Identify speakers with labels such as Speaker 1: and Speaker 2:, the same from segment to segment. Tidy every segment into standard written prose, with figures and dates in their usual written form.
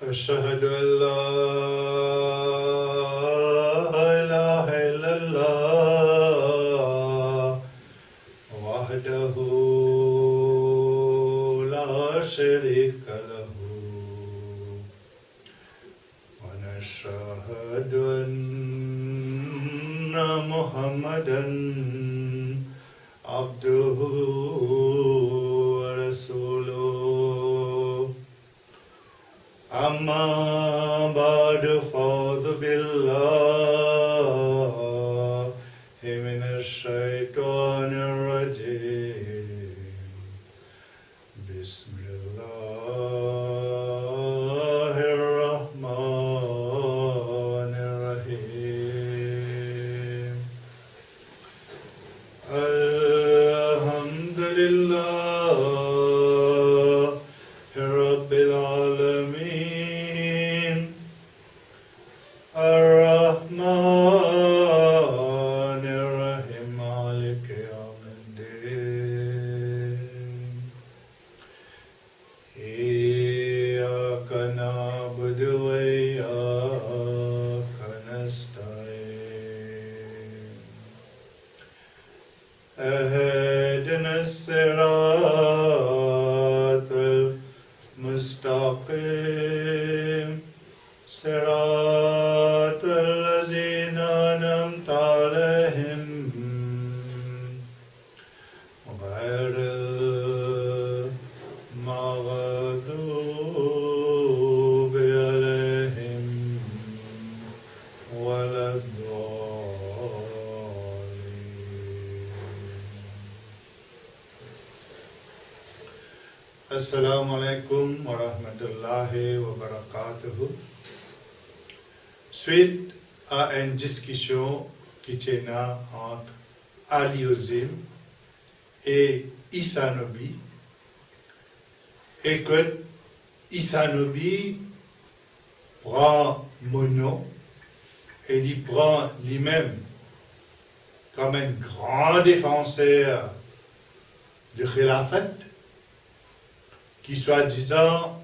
Speaker 1: أشهد أن لا إله إلا الله وحده لا شريك له ونشهد أن محمدا عبده ورسوله أما بعد فأعوذ بالله من الشيطان الرجيم بسم الله الرحمن الرحيم الحمد لله رب العالمين الرحمن الرحيم مالك يوم الدين إياك نعبد وإياك نستعين اهدنا الصراط المستقيم صراط الذين أنعمت عليهم غير المغضوب عليهم ولا الضالين. Assalamu alaikum wa rahmatullahi wa barakatuh. Suite à une discussion qui tient entre Ali Ozim et Issa Nobi. Et que Issa Nobi prend mon nom et il prend lui-même comme un grand défenseur de Khilafat, qui soi-disant,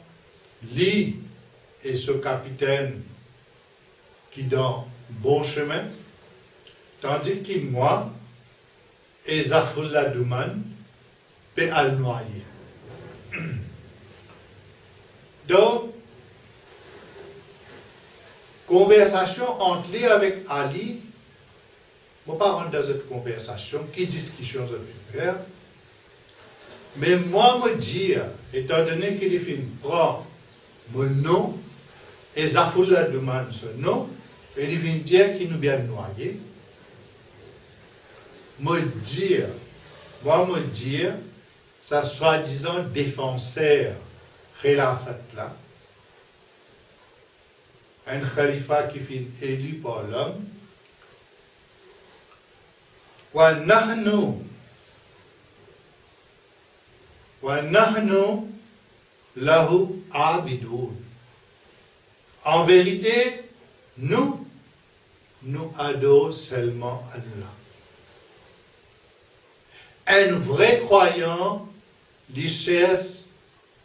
Speaker 1: lui et ce capitaine qui dans bon chemin, tandis que moi et Zafrullah Douman peut al noyer. Donc, conversation entre lui avec Ali, je ne vais pas rentrer dans cette conversation, qui discussion je vais faire, mais moi me dire, étant donné qu'il prend mon nom et Zafrullah Douman ce nom, et il vient dire qu'il nous bien noyé, me dire, ça soi-disant défenseur, khilafat là, un khalifa qui finit élu par l'homme, wa nahnu lahu abidun. En vérité, nous adorons seulement Allah. Un vrai croyant, il cherche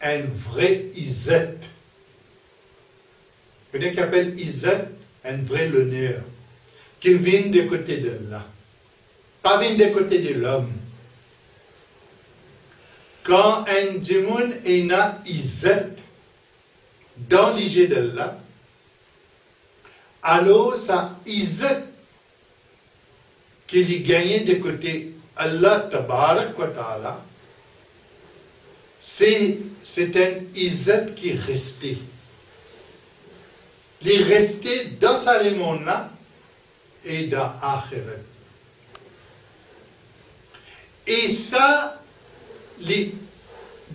Speaker 1: un vrai izzat. Vous savez qu'on appelle izzat un vrai l'honneur, qui vient du côté de Allah, pas vient du côté de l'homme. Quand un démon est na izzat dans l'idée d'Allah, alors ça izzat qu'il y gagne de côté Allah tabarak wa ta'ala, c'est un izzat qui est resté. Il est resté dans sa monde-là et dans l'akhirat. Et ça, les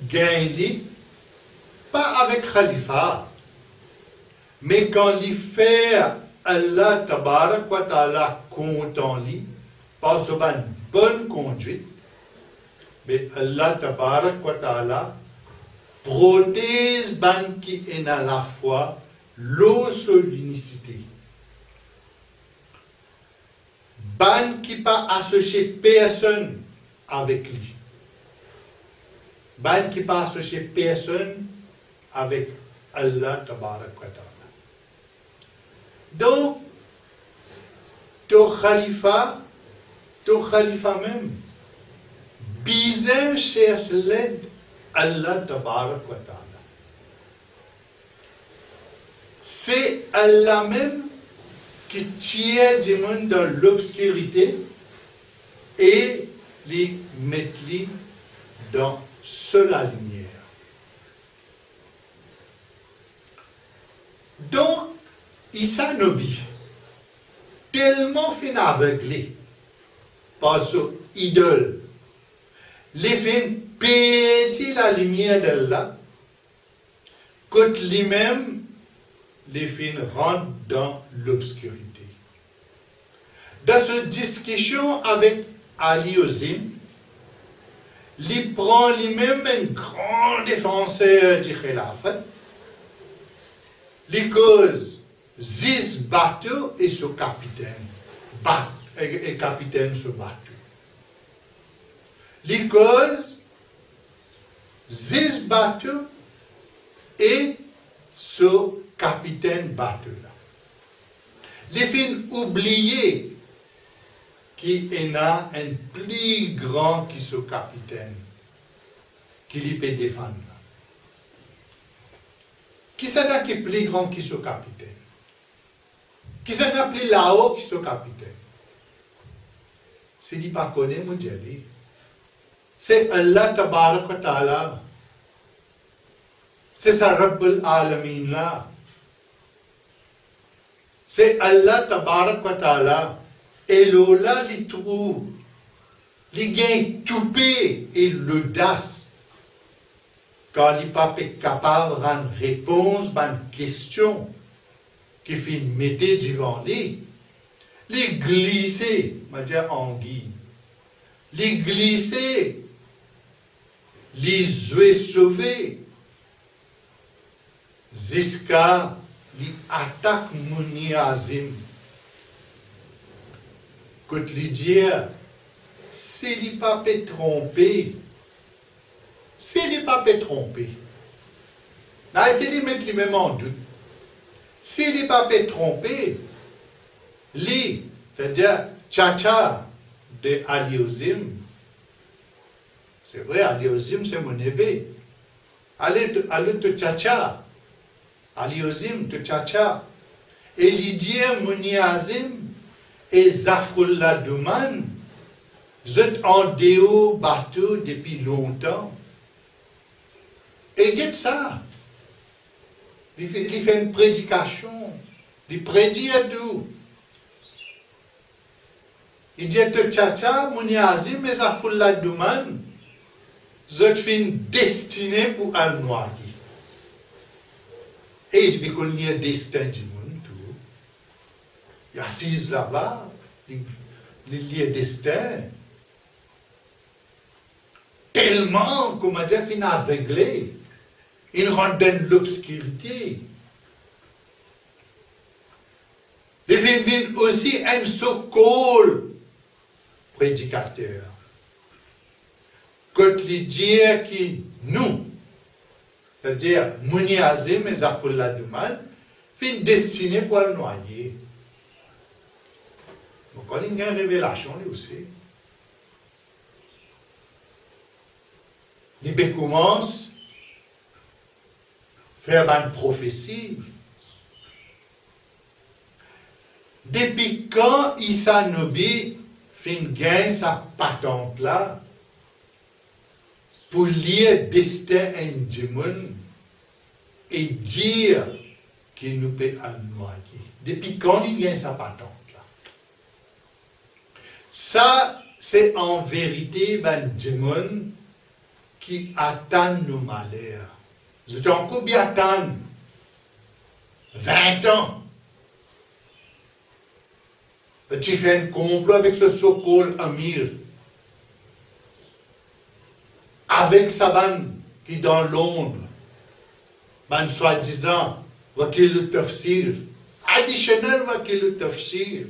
Speaker 1: gagne pas avec Khalifa, mais quand il fait Allah tabarak wa ta'ala content lui, par une bonne conduite, mais Allah tabarak wa ta'ala protège ban qui est à la fois l'eau sur l'unicité. Ban qui pas associé personne avec lui. Ban qui pas associé personne avec Allah tabarak wa ta'ala. Donc, ton khalifa même, bizarre chez l'aide Allah tabarak wa ta'ala. C'est Allah même qui tient du monde dans l'obscurité et les met dans seule la lumière. Donc, Issa Nobi, tellement fin aveuglé par son idole, les fin péter la lumière d'Allah, que lui-même, les fin rentre dans l'obscurité. Dans cette discussion avec Ali Ozim, il prend lui-même un grand défenseur du Khilafat, les causes Ziz bateau et son capitaine, et capitaine ce bateau. Les causes Ziz bateau et ce capitaine bateau là. Les films oubliés qu'il y a un plus grand que ce capitaine qui lui peut défendre. Qui c'est qui est plus grand que ce capitaine? Qui c'est qui est plus là-haut que ce capitaine? C'est dit pas connaître mon Dieu. C'est Allah tabarak wa ta'ala. C'est ça Rabbul Alamin là. C'est Allah tabarak wa ta'ala. Et là, il trouve, il gagne toupé et l'audace. Quand il n'est pas capable de rendre réponse à une question qu'il fait mettre devant lui, il glisse, je veux dire anguille, il glisse, les yeux sauvés, jusqu'à l'attaque Mouni Azim. Que lui dire, s'il n'est pas trompé, s'il n'est pas trompé, s'il met lui-même en doute, s'il n'est pas trompé, lui, c'est-à-dire Tchacha de Ali Ozim, c'est vrai, Ali Ozim c'est mon neveu, allez de Tchacha, Ali Ozim de Tchacha, et Lydia Mouni Azim, et Zafrullah Douman, sont en déo bateau depuis longtemps. Et regarde ça. Il fait une prédication. Il prédit à tout. Il dit que Tchacha, Mouni Azim et Zafrullah Douman, sont destinés pour un noyer. Et il dit qu'on y a destin du monde. Il est assis là-bas, il lit le destin. Tellement, comme on dit, il est aveuglé. Il rentre dans l'obscurité. Il vient aussi un secours prédicateur. Quand il dit que nous, c'est-à-dire Mouni Azim et Zafrullah Douman, sont destinés pour le noyer. Donc, quand il y a une révélation, lui aussi, il commence à faire une prophétie. Depuis quand Issa Nobi fait gagner sa patente là pour lire destin indimon et dire qu'il nous peut noyer? Depuis quand il gagne sa patente? Ça, c'est en vérité un démon qui attend nos malheurs. Vous êtes en combien attendre 20 ans. Tu fais un complot avec ce Sokol Amir. Avec Saban qui est dans l'ombre. Ben, soi-disant, Wakil le Tafsir. Additionnel Wakil le Tafsir.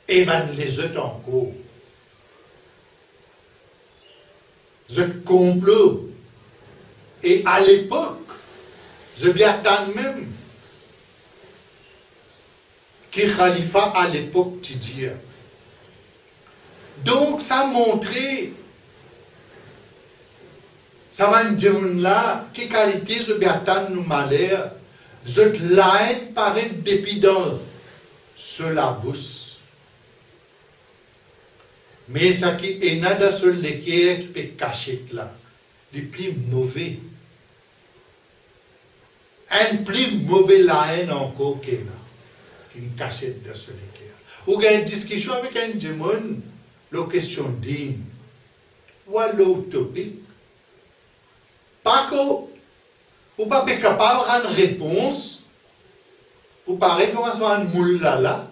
Speaker 1: Et ben les autres en cours. ce complot. Et à l'époque, je bien même, qui Khalifa à l'époque Tidia. Donc ça a montré, ça va dire là, quelle qualité ce bien nous malheur, je line paraît dépidant sur la bouche. Mais ça qui est nada sur l'équerre qui peut cacher là, le plus mauvais. Un plus mauvais line encore qu'il y a, une cachette de sur l'équerre. Ou il y a une discussion avec un démon, la question digne, ou à l'utopique. Pas que vous pas capable de une réponse, vous parlez comme ça un moule là,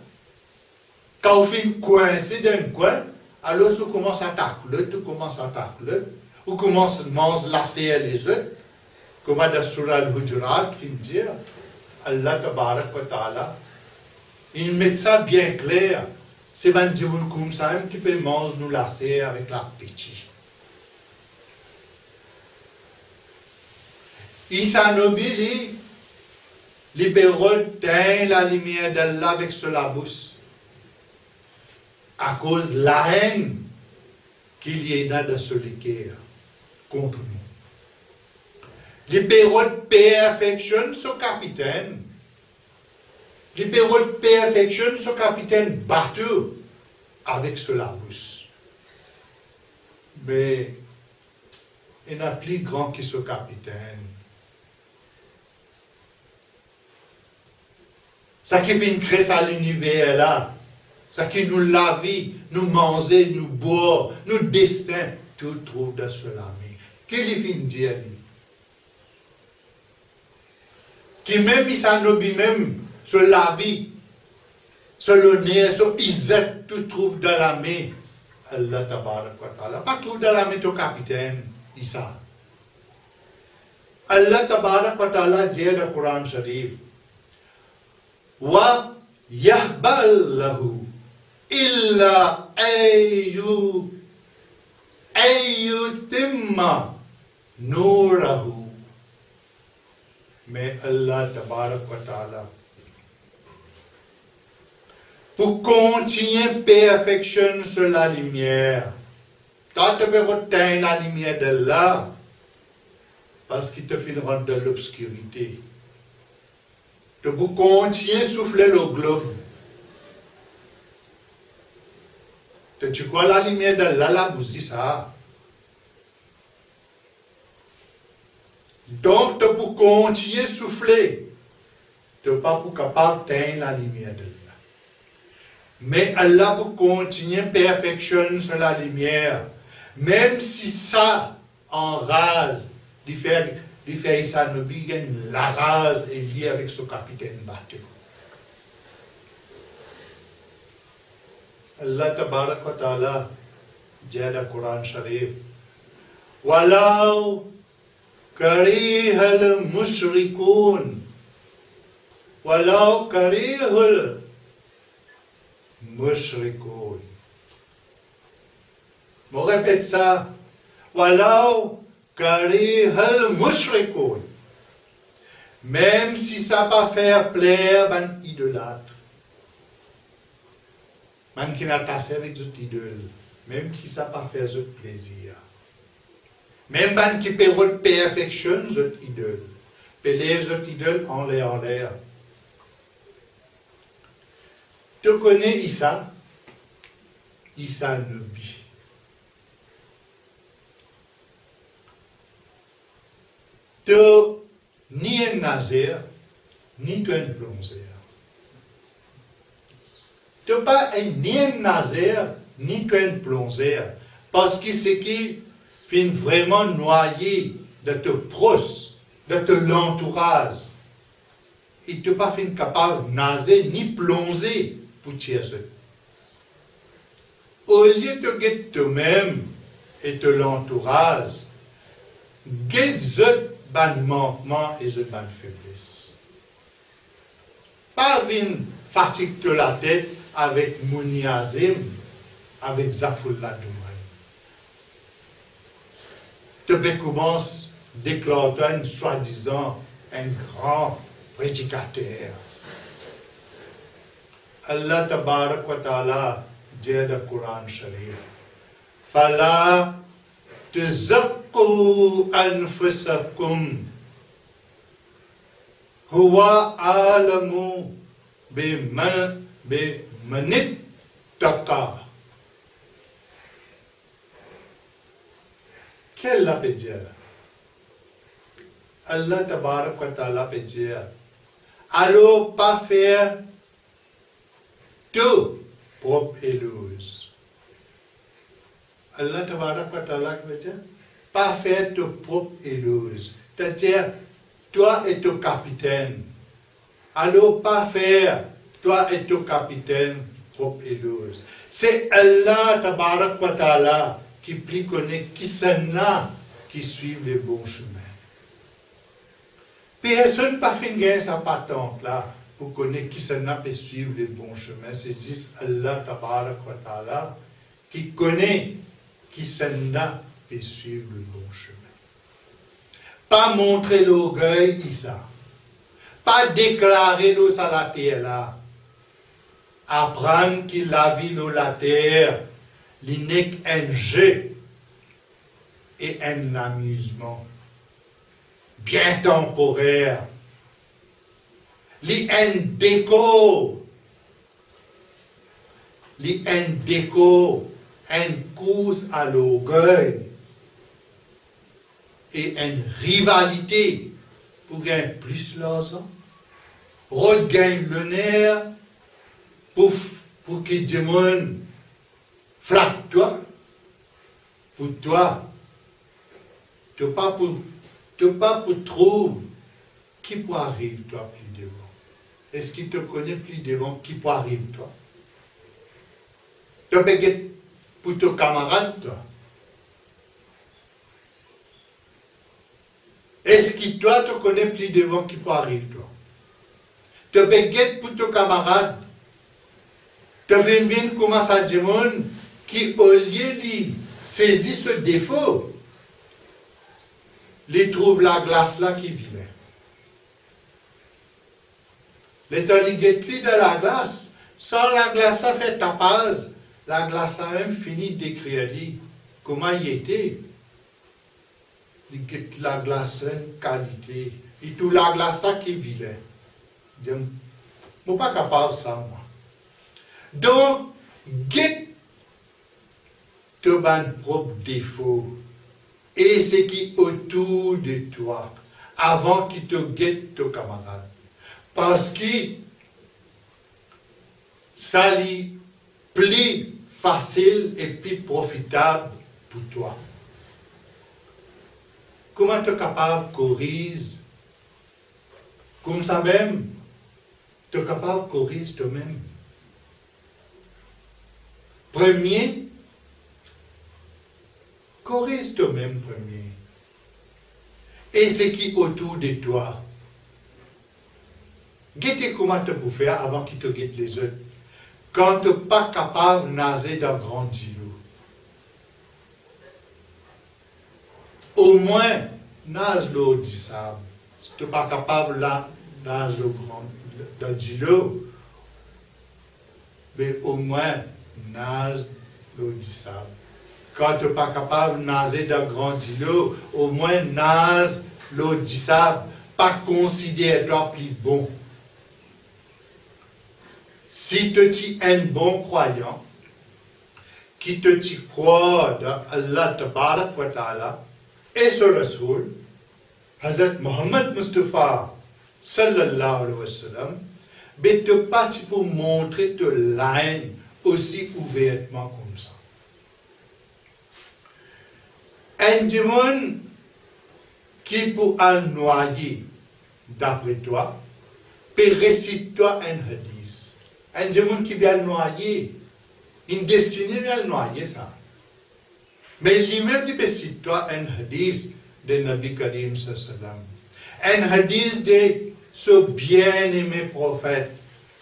Speaker 1: quand vous faites coincer dans un coin, alors vous commencez à tacler, vous commencez à manger lasser les autres, comme dans Surah Al-Hujurat, qui dit, Allah Tabarak wa Ta'ala, il met ça bien clair, c'est un djibul comme ça qui peut manger nous lasser avec la petite. Isa Nobi dit, libéraux teint la lumière d'Allah avec la bouche, à cause de la haine qu'il y a dans ce l'équerre contre nous. Libéraux de perfection, ce capitaine. Libéraux de perfection, ce capitaine battu avec la bouche. Mais il n'a plus grand que ce capitaine. Ça qui vient créer ça l'univers là, ça qui nous la vie, nous manger, nous boire, nous destin, tout trouve dans cela. Qu'il vient dire qui même il s'en même sur la vie, sur le nez, sur Isaac, tout trouve dans la main. Allah tabarak wa ta'ala, pas trouve dans la main ton capitaine, Isa. Allah tabarak wa ta'ala dit dans le Coran Sharif, wa yahbal lahu illa ayyutimma nurahu. Mais Allah tabarak wa ta'ala pour continuer perfection sur la lumière. Quand tu veux retenir la lumière d'Allah, parce qu'il te fait rendre de l'obscurité. Tu peux continuer souffler le globe. Tu crois la lumière d'Allah, la bougie ça. Donc, tu peux continuer souffler. Tu n'es pas capable d'éteindre la lumière d'Allah. Mais Allah peut continuer perfection sur la lumière. Même si ça enrase, il fait ça, la rase est liée avec ce capitaine battu. Allah tabarak wa ta'ala dit dans le Coran Sharif, Walau karihal mushrikun, walau karihal mushrikun. Je répète ça. Walau karihal mushrikun. Même si ça va faire plaire ban idolâtre. Man qui n'a pas avec d'autres idoles. Même si ça va faire d'autres plaisir. Même ban qui peut de perfection d'autres idoles. Peut d'autres idoles en l'air. Tu connais Isa? Isa Nobi. Tu ni un Nazaire, ni tu un bronzer. Tu n'es pas ni un Nazaire, ni tu un bronzer. Parce que c'est qui finit vraiment noyé de te proche, de te l'entourage. Et tu n'es pas fin capable de nager ni plonger pour tirer ça. Au lieu de guetter toi-même et de l'entourage, guette ce ban manquement et ce ban faiblesse. Pas vin fatigue de la tête avec Mouniazim, avec Zafullah Douman. tu commences à déclarer soi-disant un grand prédicateur. Allah tabarak wa ta'ala dit dans le Coran Sharif, Fala tuzakku anfusakum huwa alamu bimanittaqa. Quel la peut dire? Allah tabarak wa ta'ala peut dire, allô pas faire tout propre éloge. Allah tabarak wa ta'ala veut dire, pas faire tout propre éloge. C'est-à-dire, toi et ton capitaine. Alors pas faire, toi et ton capitaine propre éloge. C'est Allah tabarak wa ta'ala qui plus connaît qui c'est là qui suivent les bons chemins. Personne pas fait gagner sa patente là pour connaître qui c'est là qui suivre les bons chemins. C'est juste Allah tabarak wa ta'ala qui connaît qui c'est là qui suivre le bon chemin. Pas montrer l'orgueil ici. Pas déclarer l'eau à la terre là. Apprendre qu'il la vie dans la terre. Il n'est qu'un jeu et un amusement bien temporaire. Il un déco, une cause à l'orgueil et une rivalité pour gagner plus l'argent, regagner l'honneur pour que des gens frappe toi, pour toi, tu pas pour trouver qui peut arriver toi plus devant. Est-ce qu'il te connaît plus devant qui peut arriver toi? Tu peux être pour ton camarade toi. Est-ce que toi te connais plus devant qui peut arriver toi? Tu peux être pour ton camarade. Tu viens bien commencer à dire qui, au lieu de saisir ce défaut, il trouve la glace là qui vient. L'état de la glace, sans la glace, ça fait tapage, la glace a même fini d'écrire comment il était. La glace a une qualité. Et tout la glace là qui vient. Je ne suis pas capable de ça, moi. Donc, get ton propre défaut et ce qui est autour de toi avant qu'il te guette ton camarade. Parce que ça est plus facile et plus profitable pour toi. Comment tu es capable de corriger comme ça même? Tu es capable de corriger toi-même. Premier, corrige toi-même premier. Et ce qui est autour de toi. Guette comment tu peux faire avant qu'il te guette les autres. Quand tu n'es pas capable de nager dans grand îlot. Au moins, nage l'eau du sable. Si tu n'es pas capable de nager dans l'îlot, mais au moins, nage l'eau du sable. Quand tu n'es pas capable de nager dans grand îlot, au moins nage l'eau du sable. Pas considère-toi plus bon. Si tu es un bon croyant, qui te croit dans Allah tabarak wa ta'ala et sur Rasoul, Hazrat Muhammad Mustafa sallallahu alayhi wa sallam, mais tu n'es pas pour montrer ta ligne aussi ouvertement comme ça. Un démon qui peut en noyer, d'après toi, peut réciter-toi un hadith. Un démon qui vient noyer, une destinée vient noyer ça. Mais lui-même, il peut citer un hadith de Nabi Karim sallam. Un hadith de ce bien-aimé prophète,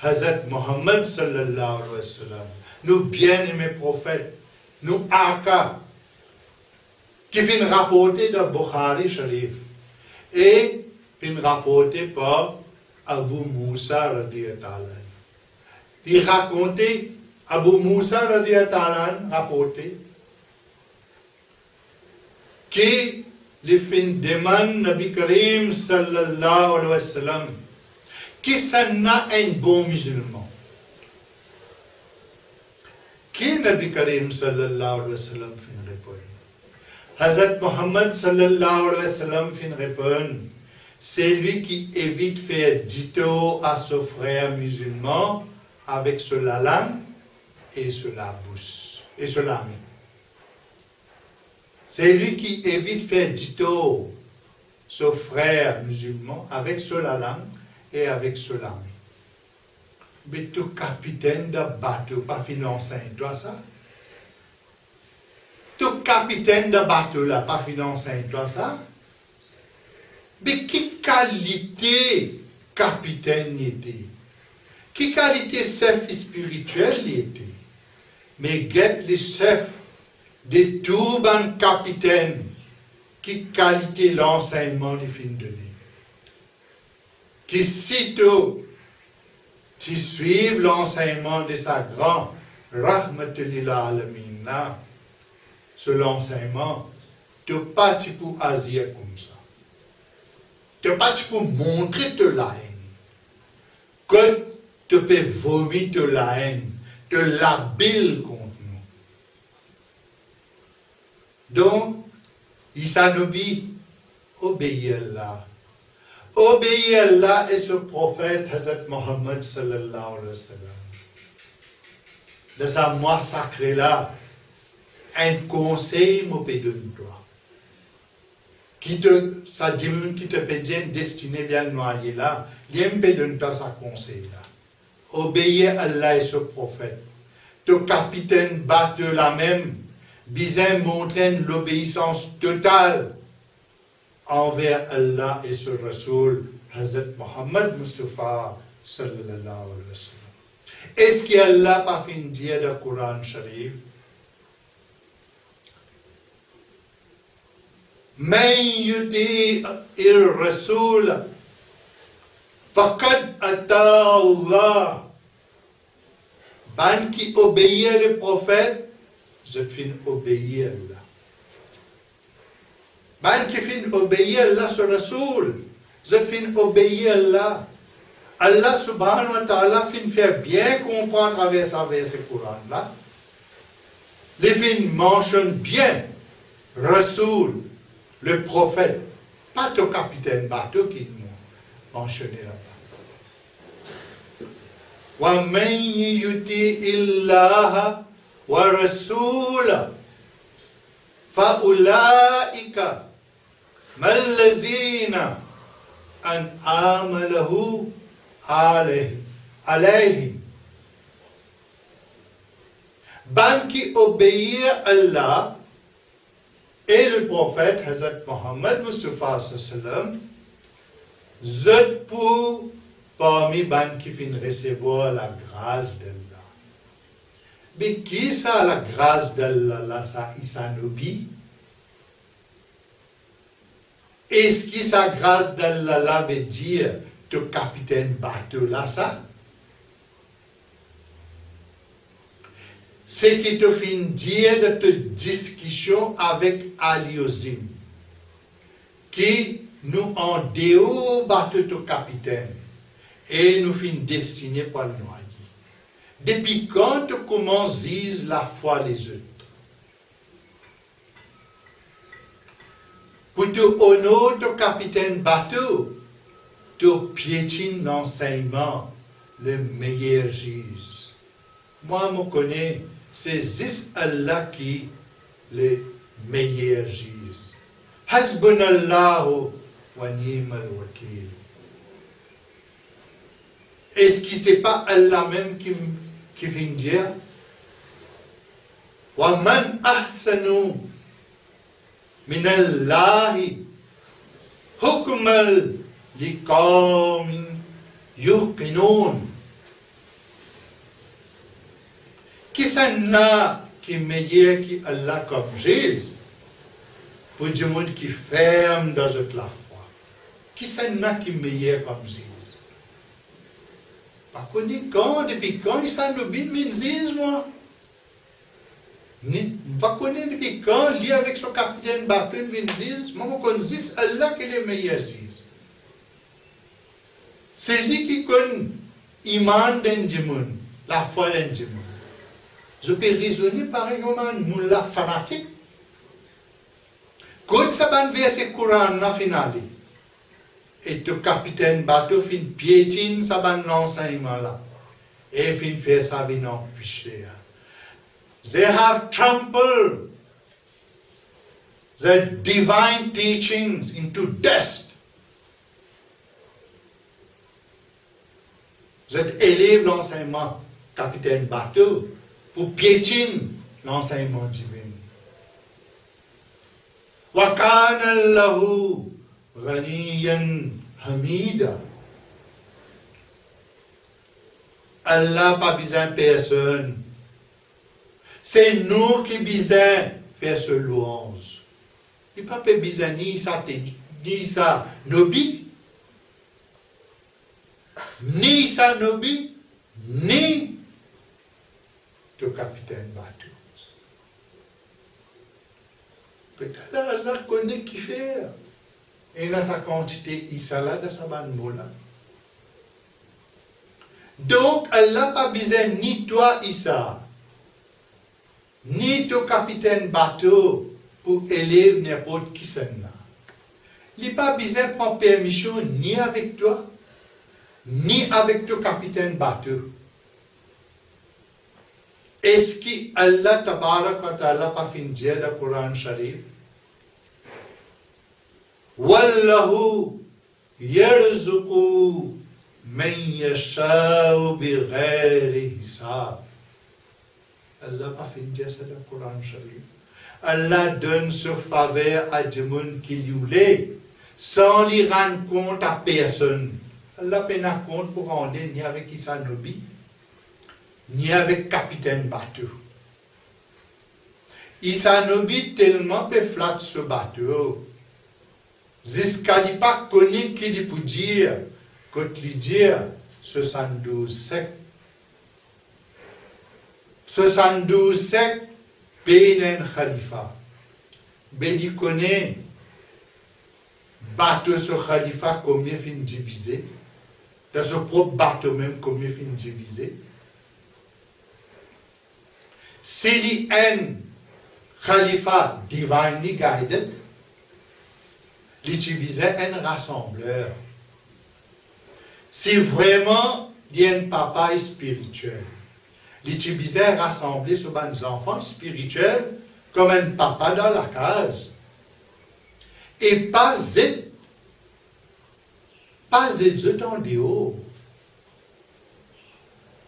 Speaker 1: Hazrat Muhammad sallallahu alayhi wa sallam. Nous bien-aimés prophètes, nous Aka, qui est rapporté dans Bukhari Sharif et est rapporté par Abu Moussa radiyallahu anhu. Il racontait, Abu Moussa radiyallahu anhu rapporté que le fin demande Nabi Karim sallallahu alayhi wa sallam qui s'en a un bon musulman. Qui Nabi Karim sallallahu alayhi wa sallam fin répond? Hazrat Muhammad sallallahu alayhi wa sallam fin répond, c'est lui qui évite faire dito à son frère musulman avec sur la langue et sur la bouche et sur la main. C'est lui qui évite faire dito son frère musulman avec sur la langue et avec sur la main. Mais tout capitaine de bateau, pas financé, toi ça? Tout capitaine de bateau là, pas financé, toi ça? Mais quelle qualité capitaine était? Quelle qualité chef spirituel était? Mais guette les chefs de tout bon capitaine, quelle qualité l'enseignement des fins donné? Qui sitôt tu suives l'enseignement de sa grande Rahmatul Alamin, sur l'enseignement, tu n'as pas pour agir comme ça. Tu n'as pas pour montrer de la haine. Que tu peux vomir de la haine, de la bile contre nous. Donc, Isa Nabi, obéis à Allah. Obéis à Allah et ce prophète Hazrat Muhammad sallallahu alayhi wa sallam. De sa moi sacrée là, un conseil me peut donner toi. Ça dit qui te peut dire destiné bien noyé là, il peut donner toi sa conseil là. Obéis à Allah et ce prophète. Ton capitaine bat de la même, bizarre montrer l'obéissance totale envers Allah et ce Rasoul, Hazrat Muhammad Mustafa sallallahu alayhi wa sallam. Est-ce qu'Allah pas fin dire dans le Coran Sharif? Man yuti ir-Rasoul faqad ata Allah. Ban qui obéit le prophète, je fin obéir à Allah. Ben qui fin obéir à Allah sur Rasoul, je fin obéir à Allah. Allah subhanahu wa ta'ala fin faire bien comprendre avec ça, avec ce Coran-là. Les fin mentionne bien Rasoul, le prophète, pas ton capitaine bateau qui nous mentionné là-bas. Wa man yuti illaha wa rasula fa ulaika mallazina an amalahu alayhim. Ban qui obéit à Allah et le prophète Hazrat Muhammad Mustafa sallam, je pour parmi ban qui fin recevoir la grâce d'Allah. Mais qui ça la grâce d'Allah, ça Isa Nabi? Est-ce que sa grâce d'Allah veut dire le capitaine bateau là ça? C'est qui te fin dire de ta discussion avec Ali Ozim, qui nous en déo bateau ton capitaine et nous fin destiné pour le noyer. Depuis quand tu commences à dire la foi les autres? Pour te honorer ton capitaine bateau, tu piétines l'enseignement, le meilleur juge. Moi, je connais, c'est juste Allah qui le meilleur juge. Hasbunallahu wa ni'mal wakil. Est-ce que ce n'est pas Allah même qui vient dire wa man ahsanu min Allahi hukmal liqawmin yuqinun. Qui s'en a qui est meilleur que Allah comme Jésus? pour du monde qui ferme dans la foi. Qui c'est qui est meilleur comme Ziz? Pas connu quand, depuis quand il s'en oublie de Ziz, moi? Pas connu depuis quand, lié avec son capitaine bateau de Ziz, moi, je connais Ziz, Allah qui est le meilleur Ziz. C'est lui qui connaît l'iman d'un monde, la foi d'un monde. Je peux raisonner par exemple, un fanatique. Quand ça va verser Coran na finale, et le capitaine bateau fin piétine ça va l'enseignement là, et fin fait sa vie non péché. They have trampled the divine teachings into dust. Vous élève l'enseignement capitaine bateau pour piétiner l'enseignement divin. وَكَانَ اللَّهُ غَنِيًّا حَمِيدًا. Allah pas besoin de personne. C'est nous qui besoin faire ce louange. Il n'y a pas besoin ni ça Nobi, ni ça Nobi, ni le capitaine bateau. Peut-être Allah connaît qui fait. Et dans sa quantité, il s'est là dans sa bande mola. Donc, Allah n'a pas besoin ni toi, Issa, ni ton capitaine bateau pour élève n'importe qui c'est là. Il n'a pas besoin de prendre permission ni avec toi, ni avec ton capitaine bateau. Est-ce que Allah tabarak wa ta'ala pas fin dire dans le Coran Sharif? Wallahu yarzuqu man yasha'u bighayri hisab. Allah pas fin dire ça dans le Coran Sharif. Allah donne ce faveur à des gens qui lui voulaient, sans lui rendre compte à personne. Allah ne rend compte pour rendre ni avec Issa Nobi, ni avec capitaine bateau. Issa Nobi tellement peu flatte ce bateau, jusqu'à ne pas connaître qui lui peut dire, quand lui dire 72 sec. 72 sec, Benen Khalifa. Béni connaît, bateau sur Khalifa, combien fin divisé, dans ce propre bateau même, combien fin divisé. Si un Khalifa divinely guided, l'utilisait un rassembleur. Si vraiment il y a un papa spirituel, l'utilisait rassembler sur des enfants spirituels comme un papa dans la case. Et pas zit en dehors.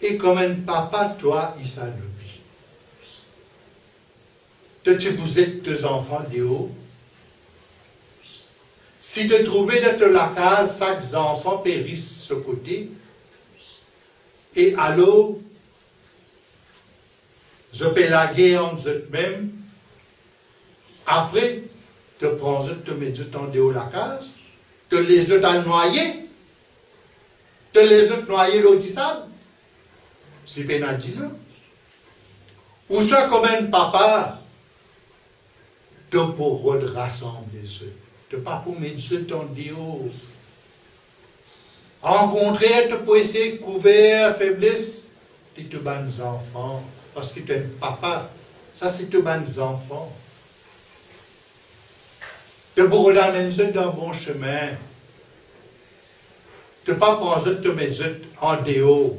Speaker 1: Et comme un papa, toi, il s'en oublie. Tu posais tes enfants dehors. Si tu trouvais dans la case, chaque enfant périsse ce côté, et alors, je peux la guerre entre eux-mêmes, après, tu prends te mets en dehors la case, tu les autres noyés, tu les autres noyés l'autre sable, c'est pénadile. Ou soit comme un papa, tu pourras rassembler eux. Tu pas pour mettre eux en dehors. Rencontrer, tu peux essayer de couvrir faiblesse de tes bonnes enfants. Parce que tu es un papa, ça c'est tes bonnes enfants. Tu pourras amener eux dans le bon chemin. Tu ne pas prendre eux, te mettre eux en dehors.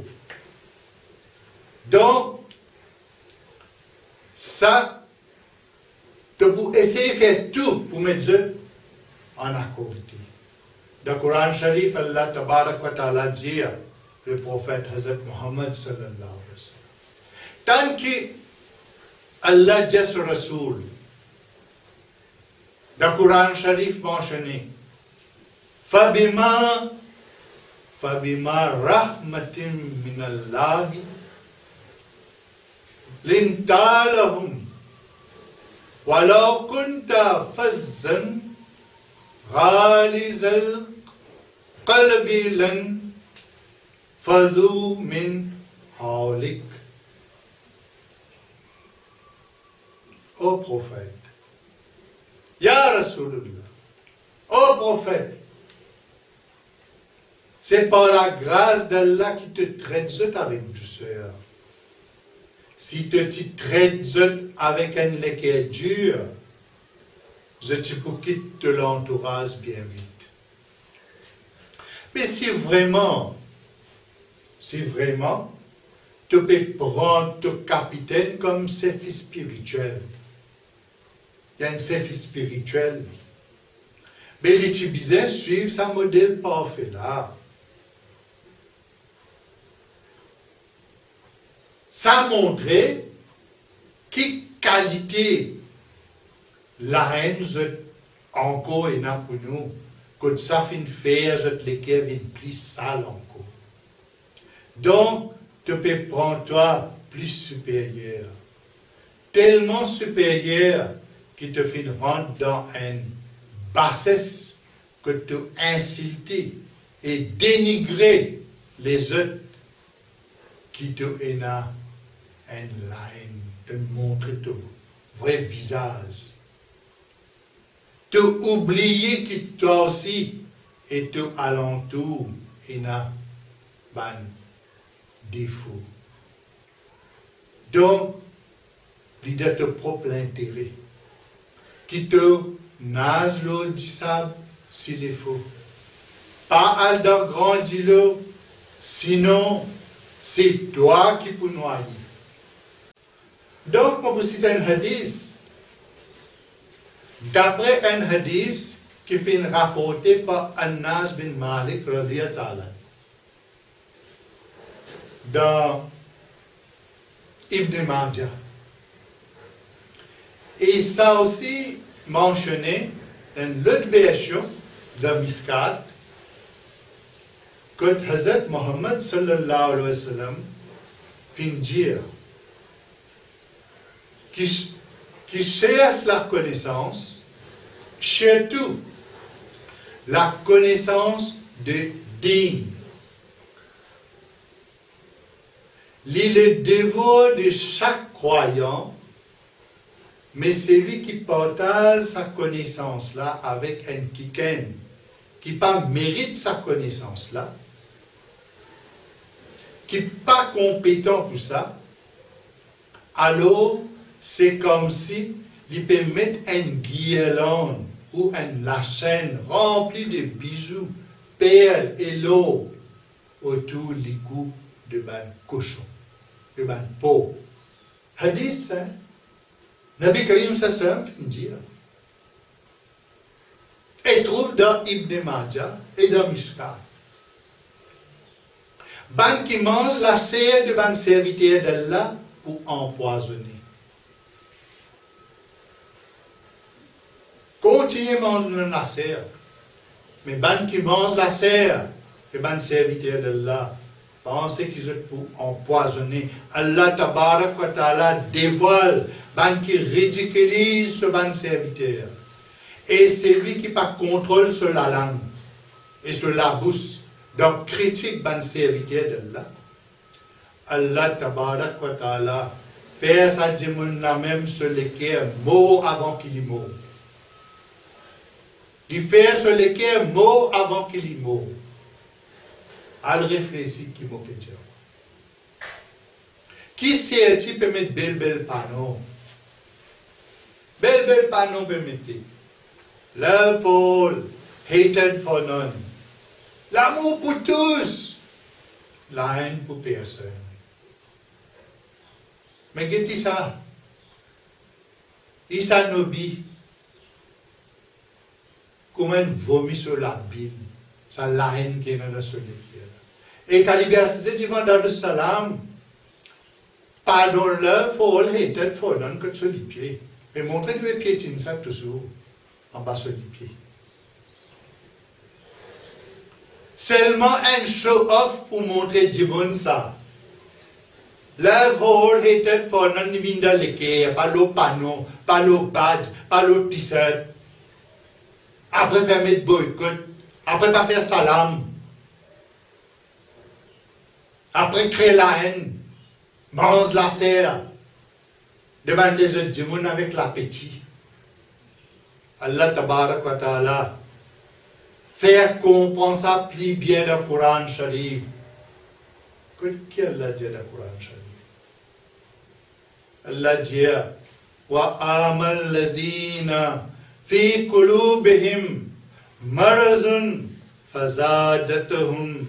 Speaker 1: Donc, ça, tu peux essayer de faire tout pour mettre eux en accord. Dans le Coran Sharif, Allah Tabarak wa Ta'ala dit, le prophète Hazrat Muhammad sallallahu alayhi wa sallam, tant que Allah dit sur Rasoul, dans le Coran Sharif mentionné, فَبِمَا رَحْمَةٍ مِّنَ اللَّهِ لِنْتَ لَهُمْ ولو كنت فظا غالظ القلب لانفضوا من حولك. Ô prophète, Ya Rasulullah, ô prophète, c'est par la grâce d'Allah qui te traite avec douceur. Si tu te traites avec un lait dur, je te quitte de l'entourage bien vite. Mais si vraiment, tu peux prendre ton capitaine comme service spirituel. Il y a un service spirituel. Mais les Tibétains suivent ce modèle parfait là. Ça montrait quelle qualité la haine encore et n'a pour nous. Que ça fait faire les cœurs plus sales encore. Donc, tu peux prendre toi plus supérieur. Tellement supérieur qui te fait rentrer dans une bassesse que tu insultes et dénigrer les autres qui te hainent une haine, te montrer ton vrai visage. Tu oublies que toi aussi et tu alentour hainent ban défaut. Donc, l'idée de ton propre intérêt qui te nage l'eau du sable s'il est faux. Pas al dans grandir l'eau, sinon c'est toi qui peux noyer. Donc, on peut citer un hadith. D'après un hadith qui fait rapporté par Anas bin Malik radiyallahu anhu dans Ibn Majah. Et ça aussi mentionné dans l'autre version de Miskat que Hazrat Muhammad sallallahu alayhi wa sallam fin dire qui cherche la connaissance, surtout la connaissance de din. Il est dévot de chaque croyant, mais c'est lui qui partage sa connaissance-là avec un quelqu'un qui pas mérite sa connaissance-là, qui n'est pas compétent pour ça, alors c'est comme si il peut mettre une guirlande ou la chaîne remplie de bijoux, perles et l'eau autour du cou de ban cochon, de ban peau. Hadith, hein? Nabi Karim Sassam dit. Et trouve dans Ibn Majah et dans Mishkat. Ban qui mange la chair de ban serviteur d'Allah pour empoisonner. Continue à manger la chair. Mais ban qui mange la chair de ban serviteur d'Allah, pensez qu'ils sont pour empoisonner. Allah Tabarak wa Ta'ala dévoile ban qui ridiculise ce ban serviteur. Et c'est lui qui pas contrôle sur la langue et sur la bouche. Donc critique ban serviteur d'Allah. Allah Tabarak wa Ta'ala fait sa démon la même sur les cœurs mot avant qu'il y mot. Il fait sur les cœurs mot avant qu'il y mot. Al réfléchir qui m'a fait dire. Qui c'est-il peut mettre bel panneau? Bel panneau peut mettre. Love for all, hated for none. L'amour pour tous, la haine pour personne. Mais qu'est-ce que ça? Il s'anobi. Comment vomit sur la Bible. C'est la haine qui est dans le soleil. Et quand il y a ces divans dans le salam, pardon love for all, hated for none, que sur les pieds. Mais montrez les piétines ça toujours. En bas sur les pieds. Seulement un show-off pour montrer du bon ça. Love all hated for none vient dans les quais, pas le panneau, pas le badge, pas le t-shirt. Après faire mettre boycott, après pas faire salam. Après créer la haine, mange la serre, devant les autres démons avec l'appétit. Allah tabarak wa ta'ala, faire comprendre ça, plie bien le Coran Sharif. Qu'est-ce qu'Allah dit dans le Coran Sharif? Allah dit, wa amal lazina fi qulubihim marazun fazadatuhum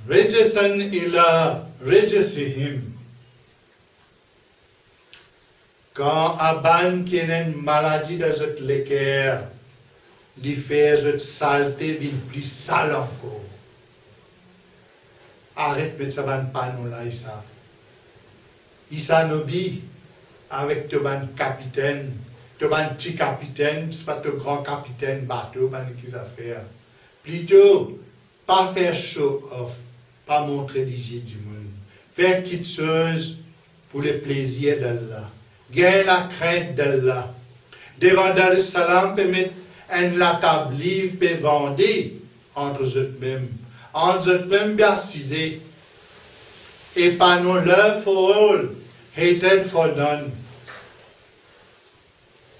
Speaker 1: rijsan ila rijsihim. Quand Aban qui a une maladie dans cette l'équerre, il fait cette saleté vient plus sale encore. Arrête de ça panon là, Issa. Issa Nobi, avec ton capitaine, ton petit capitaine, c'est pas ton grand capitaine bateau, pas qui ça faire. Plutôt, pas faire show off, pas montrer l'hygiène du monde. Faire quelque chose pour le plaisir d'Allah. Gagne la crainte d'Allah. Devant Dar es Salaam, peut mettre la table libre, peut vendre entre eux-mêmes. Entre eux-mêmes, bien assisés. Et pas non love for all, hated for none.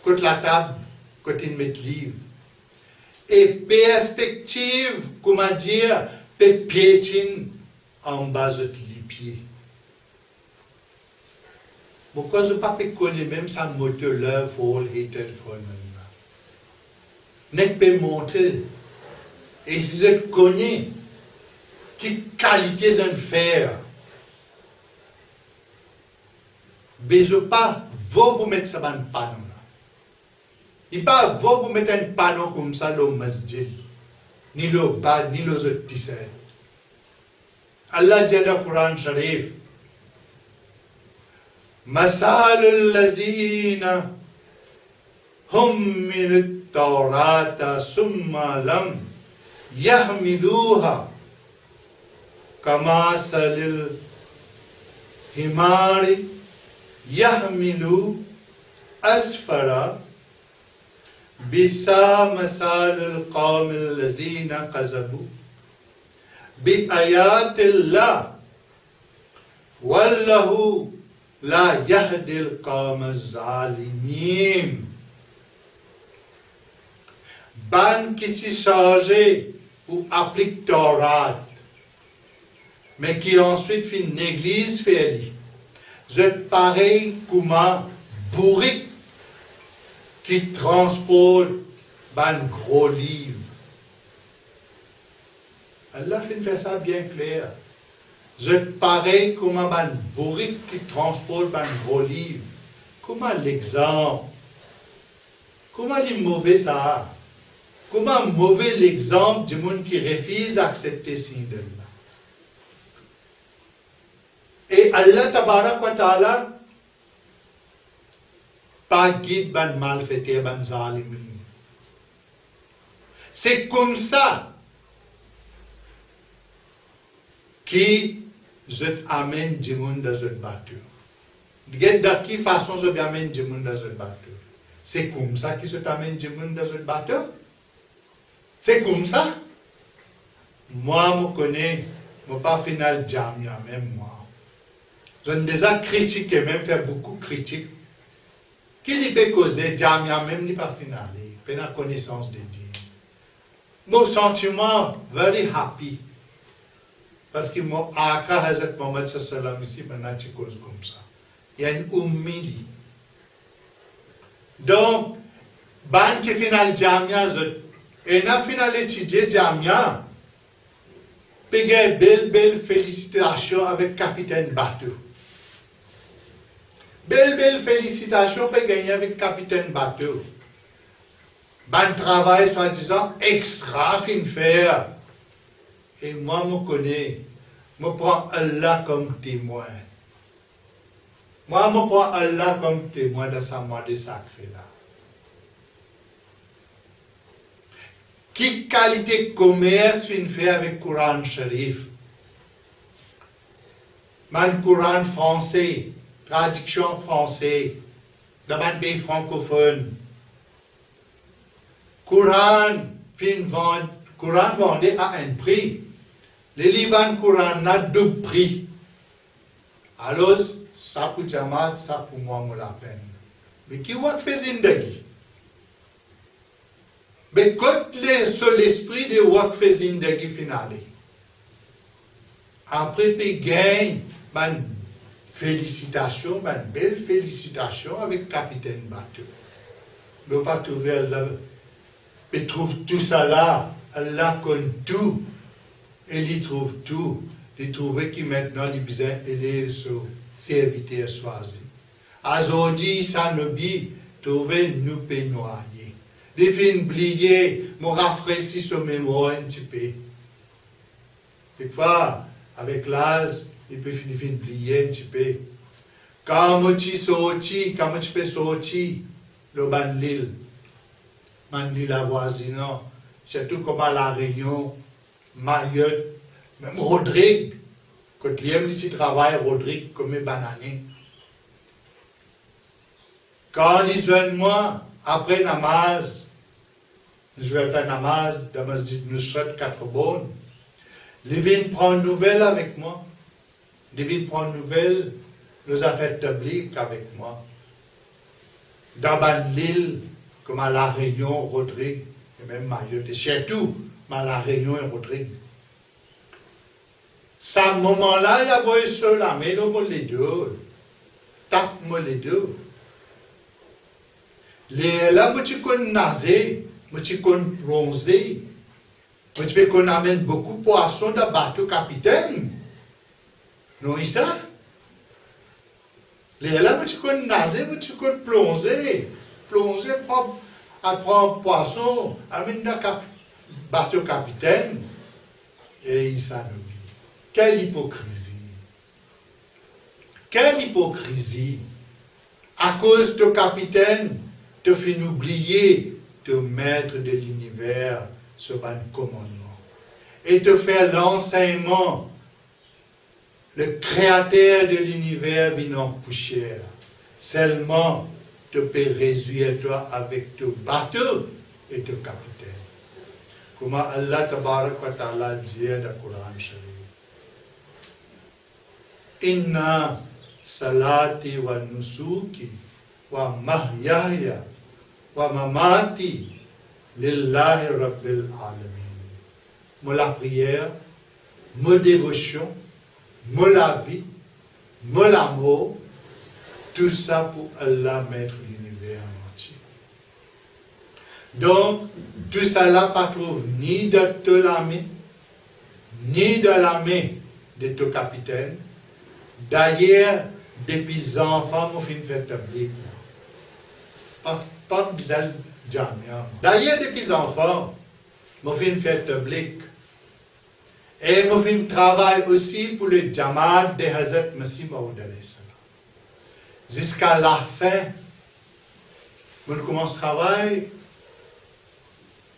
Speaker 1: Côté la table, côté une mettre livre. Et perspective, comment dire, peut piétiner en bas de les pieds. Pourquoi je ne peux pas connaître même sa moteur love for all, hated for none? N'est pas montrer. Et si je connais, quelle qualité je faire, mais je ne peux pas vous mettre ça dans le panneau. Il ne peut pas vous mettre un panneau comme ça dans le masjid, ni le bas, ni le autres t-shirt. Allah dit dans le Coran Sharif, مثال الذين حملوا التوراة ثم لم يحملوها كمثل الحمار يحمل أسفارا بئس مثل القوم الذين كذبوا بآيات الله والله لا يهدي القوم الظالمين. Ban qui t'y chargé ou applique Torah, mais qui ensuite fait une église faire. Vous êtes pareil comme un bourrique qui transporte un gros livre. Allah fait ça bien clair. Vous êtes pareil comme un bourrique qui transporte un gros livre. Comment l'exemple? Comment il mauvais ça? Comment mauvais l'exemple du monde qui refuse d'accepter ce signe d'Allah? Et Allah tabarak wa ta'ala pas guide ban malfaiteur, ban zalimin. C'est comme ça qui je amène du monde dans une bateau. De quelle façon je amène du monde dans une bateau? C'est comme ça que je t'amène du monde dans une bateau? C'est comme ça? Moi, je connais, je ne pas final jamia, même moi. Je ne déjà critiqué, même fait beaucoup de critiques. Qui n'y peut causer jamia, même n'y pas finalé, pas la connaissance de Dieu. Mon sentiment, very happy. Parce que mon Aka Hazrat Muhammad sallam ici, maintenant, tu causes comme ça. Il y a une humilité. Donc, ban qui final jamia, et na final étudié jamia, payé belle félicitation avec capitaine bateau. Belle félicitation pour gagner avec capitaine bateau. Ban travail, soi-disant, extra fin faire. Et moi, je connais, je prends Allah comme témoin. Moi, je prends Allah comme témoin de sa mort sacrée là. Quelle qualité commerce fin fait avec Coran Sharif? Man Coran français, traduction français. dans un pays francophone. Courant vendait à un prix. Les livres Courant n'a deux prix. Alors, ça pour Jamaat, ça pour moi, me la peine. Mais qui va faire zindagi? Mais quand sur l'esprit de Wak fait zindagi finale. Après, puis gagne, une félicitation, une belle félicitation avec capitaine bateau. Mais pas trouver là, mais trouve tout ça là, Allah connaît tout, et il trouve tout. Il trouve que maintenant, il besoin d'aller sur serviteur choisi. Aujourd'hui, ça nous dit, trouver nous peut noyer. Les fins oubliés, me rafraîchir sur mémoire un petit peu. Quelquefois, avec l'âge, il peut finir oublier un petit peu. Quand tu sortis, quand tu peux sortir, le bandil, la voisine, surtout comme à La Réunion, Mayotte, même Rodrigue, quand il aime ici travaille, Rodrigue comme un banané. Quand ils viennent moi, après namaz, je vais faire namaz, dans Masjid Nusrat 4 bonnes, ils viennent prendre nouvelles avec moi. Ils viennent prendre nouvelles, nos affaires publiques avec moi. Dans l'île, comme à La Réunion, Rodrigue, et même Mayotte, et surtout, à La Réunion et Rodrigue. À ce moment-là, il y avait seul à mais les deux. Tape-moi les deux. Là, moi, tu connais nager, moi, tu connais bronzer. Moi, tu peux amène beaucoup de poissons dans le bateau capitaine. Non, ça? Là, moi, tu connais nager, moi, tu connais plonger. Plonger, prendre poisson, amène dans le bateau capitaine. Et il s'en oublie. Quelle hypocrisie! Quelle hypocrisie! À cause de capitaine, te fait oublier de maître de l'univers sur un commandement. Et te faire l'enseignement, le créateur de l'univers vient en poussière. Seulement, te peux réduire toi avec ton bateau et ton capitaine. Comme Allah Tabarak wa Ta'ala dit dans le Coran Sharif. Inna salati wa nusuki wa mahyaya wa mamati lillahi rabbil alamin. Moi la prière, ma dévotion, moi la vie, moi l'amour, tout ça pour Allah maître l'univers entier. Donc, tout ça là pas trouve ni de la main, ni de la main de ton capitaine. D'ailleurs, depuis enfants, mon film fait public. Pas bizarre, jamais. D'ailleurs, depuis enfants, mon film fait public. Et mon film travaille aussi pour le Jamaat de Hazrat Masih Maud alayhi salam. Jusqu'à la fin, on commence à travailler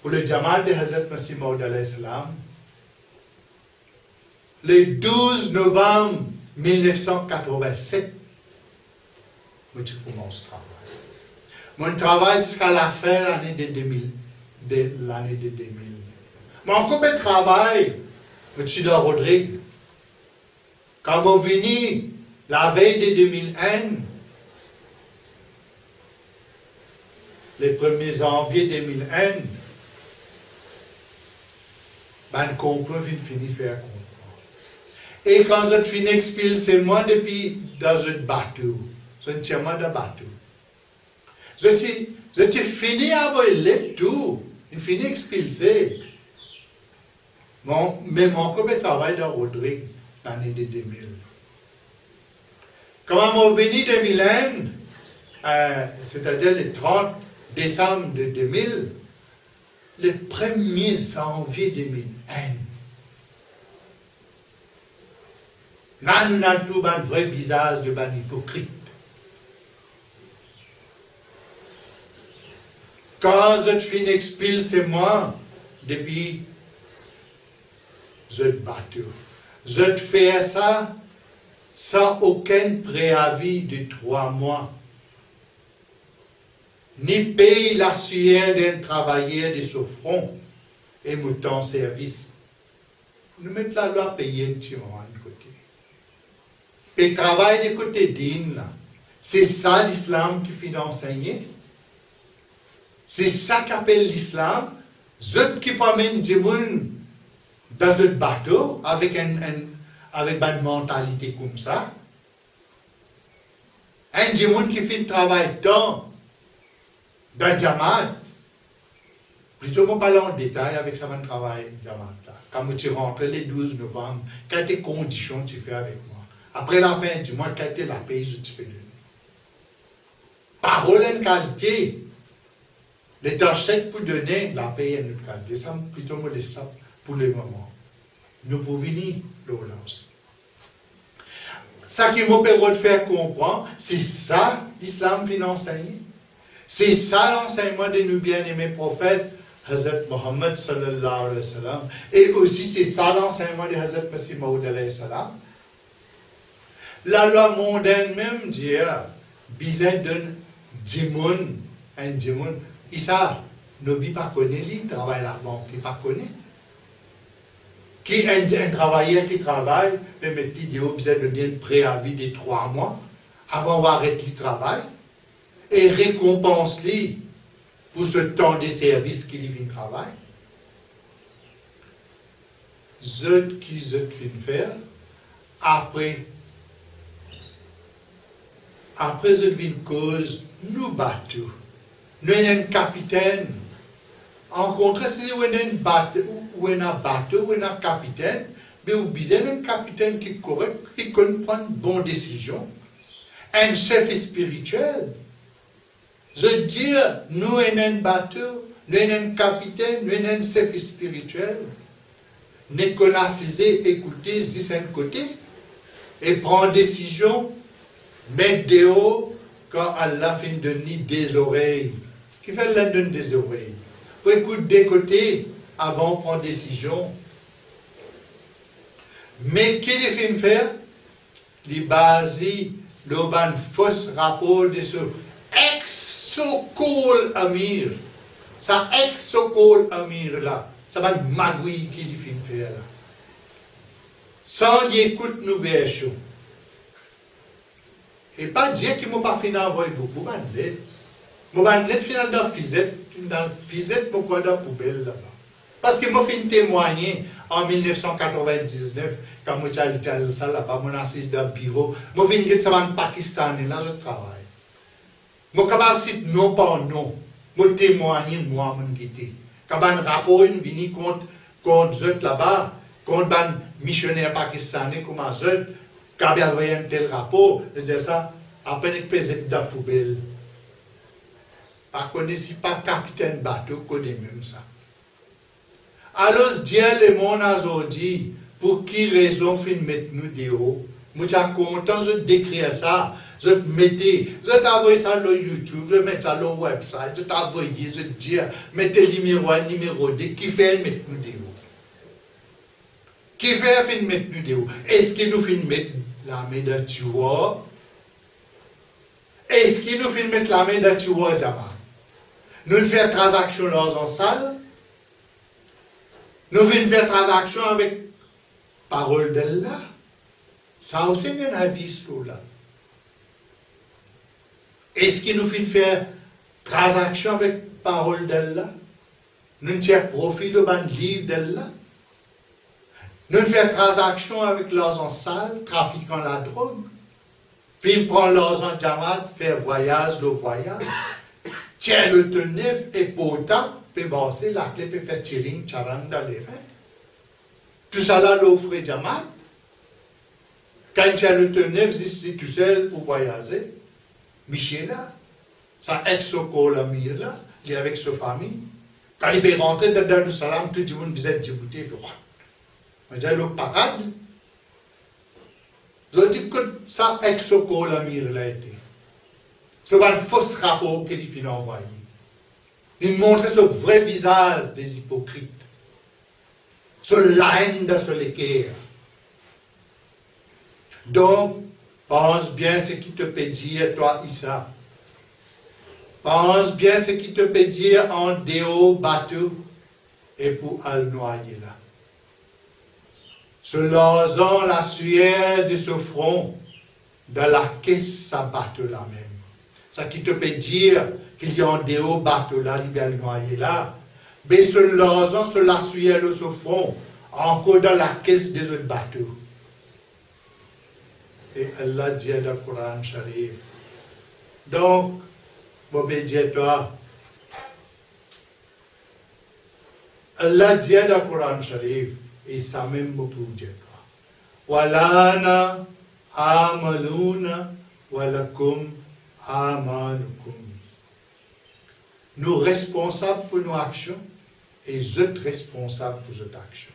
Speaker 1: pour le Jamaat de Hazrat Masih Maud alayhi salam. Le 12 novembre 1987, moi je commence à travailler. Mon travail jusqu'à la fin de l'année 2000. Mon combien de travail, je suis dans Rodrigue. Quand on est venu la veille de 2001, le 1er janvier 2001, ben complot vient finir faire complot. Et quand je finis expulser moi depuis dans un bateau, je ne tiens pas de bateau. Je fini à voler tout, je finis expulsé. Mais mon copain travaille dans Rodrigue l'année de 2000. Quand on est venu 2001, c'est-à-dire le 30 décembre de 2000, le 1er janvier 2001, là, nous avons tout un vrai visage de ban hypocrite. Quand je finis expulser moi, depuis je bateau, je fais ça sans aucun préavis de 3 mois. ni paye la sueur d'un travailleur de ce front et mouton service. Nous mettons la loi à payer un petit moment de côté. Et le travail de côté digne, c'est ça l'islam qui fait d'enseigner. C'est ça qu'appelle l'islam. Ceux qui promènent du monde dans un bateau avec une mentalité comme ça. Un du monde qui fait le travail dans Jamaat. Plutôt, je parle en détail avec ça, mon travail Jamaat. Quand tu rentres le 12 novembre, quelles conditions tu fais avec moi? Après la fin du mois, quelle est la paye que tu fais donner? Parole en qualité. Les tâchettes pour donner la paye en notre qualité. Ça, plutôt, me laisse ça pour le moment. Nous pouvons venir là aussi. Ça qui m'a permis de faire comprendre, c'est ça l'islam vient enseigner. C'est ça l'enseignement de nos bien-aimés prophètes, Hazrat Muhammad sallallahu alayhi wa sallam. Et aussi c'est ça l'enseignement de Hazrat Masih Maud alayhi salam. La loi mondaine même dit, bizarre d'un djimoun, un djimoun. Issa, n'oublie pas connaître, il travaille à la banque, il pas connaît. Qui un travailleur qui travaille, peut mettre des besoin de donner un préavis de 3 mois avant d'arrêter le travail et récompense-lui pour ce temps de service qu'il vient travailler. Ce qu'ils viennent faire, après ce viennent cause, nous battons. Nous avons un capitaine. En contre, si vous avez un bateau, ou un capitaine, mais vous avez un capitaine qui est correct, qui comprend une bonne décision. Un chef spirituel. Je veux dire, nous avons un bateau, nous avons un capitaine, nous avons un chef spirituel. Nous connaissons, écoutez, c'est un côté, et prendre décision, mettre dehors, quand Allah finit de donner des oreilles. Qui fait l'un donne des oreilles? Pour écouter des côtés avant de prendre décision. Mais qui les fait faire? Les basés, le faux rapport de ce ex-sokol amir. Ça ex-sokol amir là. Ça va être magouille qui les fait faire là. Sans y écouter nos versions. Et pas dire qu'ils ne m'ont pas fait d'envoyer beaucoup de lettres. Mon lettre finale dans la fisette, mon quoi dans la poubelle là-bas. Parce que moi, fait témoigner en 1999, quand moi, j'allais ça là-bas, mon assise dans le bureau, moi, je viens de ça en Pakistan, là, je travaille. Moi, capable de citer non par non, moi, témoigner, moi, mon guité. Quand un rapport vient contre eux là-bas, contre un missionnaire pakistanais comme eux, quand il y avait un tel rapport, je dis ça, après, il pesait dans la poubelle. Par contre, si pas capitaine bateau, connaît même ça. Alors, Dieu le monde aujourd'hui, pour qui raison fin mettre nous dehors? Moi, je suis content de décrire ça. Je t'envoie ça sur YouTube, je mets ça sur le website, je t'envoie, je dis, mettez le numéro 1, numéro 2, qui fait mettre nous dehors? Qui fait fin mettre nous dehors? Est-ce qu'il nous fait mettre la main dans le tueur? Est-ce qu'il nous fait mettre la main dans le tueur, Jama? Nous faisons transaction dans une salle. Nous venons faire transaction avec parole d'Allah. Ça aussi, il y a un hadith là. Est-ce qu'il nous fait faire transaction avec parole d'Allah? Nous tirons profit de ban livre d'Allah. Nous faisons transaction avec l'argent sale, trafiquant la drogue. Puis prendre l'argent Jamaat, faire voyage, le voyage. Tiens le tenef et pourtant, peut passer la clé, peut faire tiring, charan dans les reins. Tout ça là, l'offre Jamaat. Quand tu as le tenef, c'est tout seul pour voyager. Michel là, ça ex-sokol amir là, il est avec sa famille. Quand il est rentré dans le salam, tout le monde visite Djibouti, le roi. On dit le parade. Je dis que ça ex-sokol amir là été. C'est un faux rapport qu'il a envoyé. Il montrait ce vrai visage des hypocrites. Ce haine sur les cœurs. Donc, pense bien ce qui te peut dire, toi, Issa. Pense bien ce qui te peut dire en déo bateau et pour al noyer là. Se losant la sueur de ce front, dans la caisse ça bateau là même. Ça qui te peut dire qu'il y a un déo bateau là, il va le noyer là. Mais se losant sur la sueur de ce front, encore dans la caisse des autres bateaux. Et Allah dit dans le Coran Sharif. Donc, obéis-toi. Allah dit dans le Coran Sharif, et ça même pour dire toi. Walana amaluna walakum amalukum. Nous responsables pour nos actions et vous êtes responsables pour votre action.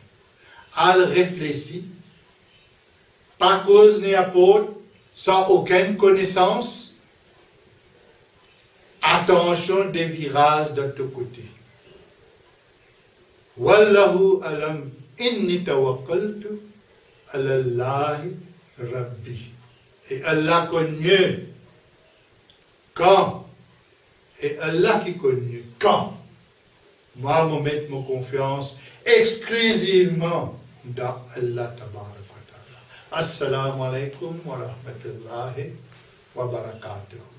Speaker 1: Al réfléchit, pas cause ni apôtre, sans aucune connaissance. Attention des virages de tous côtés. Wallahu alam inni tawakkaltu ala Allahi rabbi. Et Allah connaît quand, et Allah qui connaît quand, moi, je mets ma confiance exclusivement dans Allah tabaraka wa ta'ala. Assalamu alaikum wa rahmatullahi wa barakatuh.